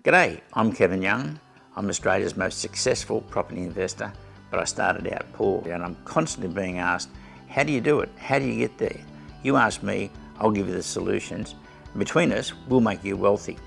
G'day, I'm Kevin Young. I'm Australia's most successful property investor, but I started out poor, and I'm constantly being asked, how do you do it? How do you get there? You ask me, I'll give you the solutions. Between us, we'll make you wealthy.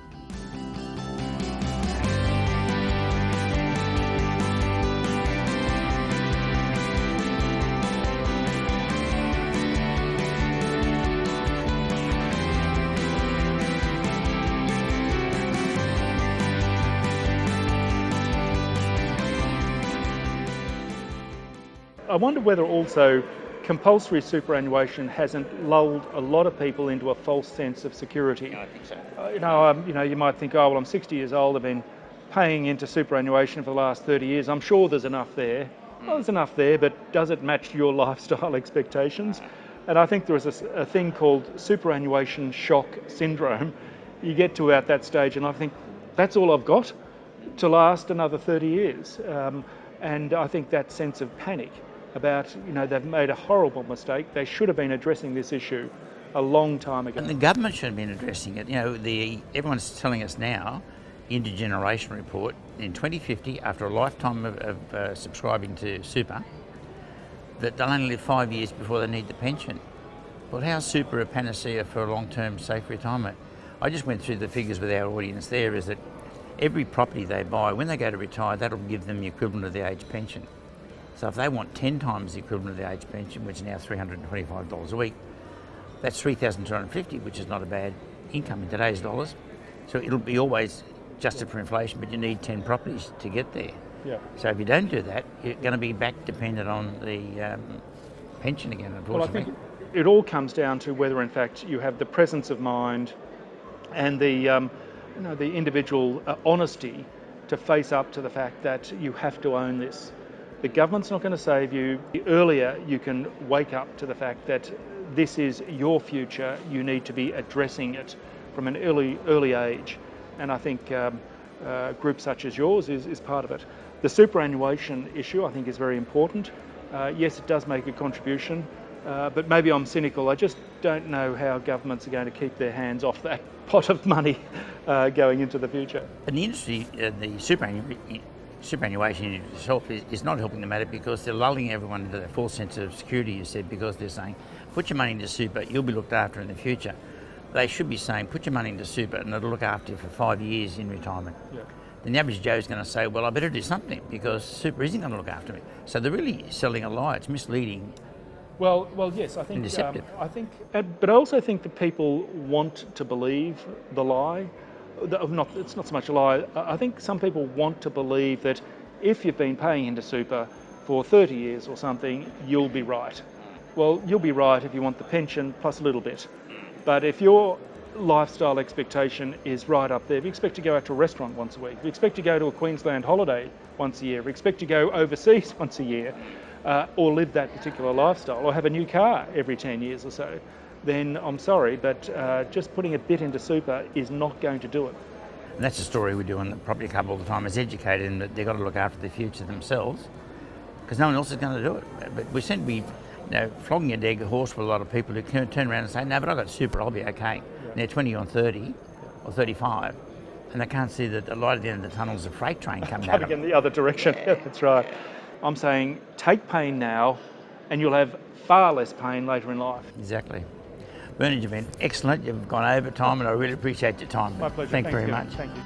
I wonder whether also compulsory superannuation hasn't lulled a lot of people into a false sense of security. Yeah, I think so. You might think, oh, well, I'm 60 years old, I've been paying into superannuation for the last 30 years. I'm sure there's enough there. Well, there's enough there, but does it match your lifestyle expectations? And I think there is a thing called superannuation shock syndrome. You get to about that stage and I think, that's all I've got to last another 30 years. And I think that sense of panic about, they've made a horrible mistake. They should have been addressing this issue a long time ago. And the government should have been addressing it. Everyone's telling us now, intergeneration report, in 2050, after a lifetime of subscribing to super, that they'll only live 5 years before they need the pension. Well, how's super a panacea for a long-term safe retirement? I just went through the figures with our audience there, is that every property they buy, when they go to retire, that'll give them the equivalent of the age pension. So if they want 10 times the equivalent of the age pension, which is now $325 a week, that's $3,250, which is not a bad income in today's dollars. So it'll be always adjusted for inflation, but you need 10 properties to get there. Yeah. So if you don't do that, you're going to be back dependent on the pension again, unfortunately. Well, I think it all comes down to whether, in fact, you have the presence of mind and the individual honesty to face up to the fact that you have to own this. The government's not going to save you. The earlier you can wake up to the fact that this is your future, you need to be addressing it from an early age. And I think groups such as yours is part of it. The superannuation issue, I think, is very important. Yes, it does make a contribution, but maybe I'm cynical. I just don't know how governments are going to keep their hands off that pot of money going into the future. And the industry, the superannuation itself is not helping the matter, because they're lulling everyone into that false sense of security, you said, because they're saying, put your money into super, you'll be looked after in the future. They should be saying, put your money into super and it'll look after you for 5 years in retirement. Yeah. Then the average Joe's going to say, well, I better do something because super isn't going to look after me. So they're really selling a lie. It's misleading. Well, yes, I think. And deceptive. But I also think that people want to believe the lie. It's not so much a lie. I think some people want to believe that if you've been paying into super for 30 years or something, you'll be right. Well, you'll be right if you want the pension plus a little bit. But if your lifestyle expectation is right up there, if you expect to go out to a restaurant once a week, if you expect to go to a Queensland holiday once a year, if you expect to go overseas once a year, or live that particular lifestyle, or have a new car every 10 years or so, then I'm sorry, but just putting a bit into super is not going to do it. And that's the story we do in the Property Club all the time, is educate them that they've got to look after their future themselves, because no one else is going to do it. But we seem to be flogging a dead horse with a lot of people who can turn around and say, no, but I've got super, I'll be okay. Yeah. And they're 20 or 30 or 35, and they can't see that the light at the end of the tunnel is a freight train coming at them. Coming in the other direction, yeah, that's right. I'm saying take pain now and you'll have far less pain later in life. Exactly. Bernard, you've been excellent. You've gone over time and I really appreciate your time. My pleasure. Thank you very much. Thank you.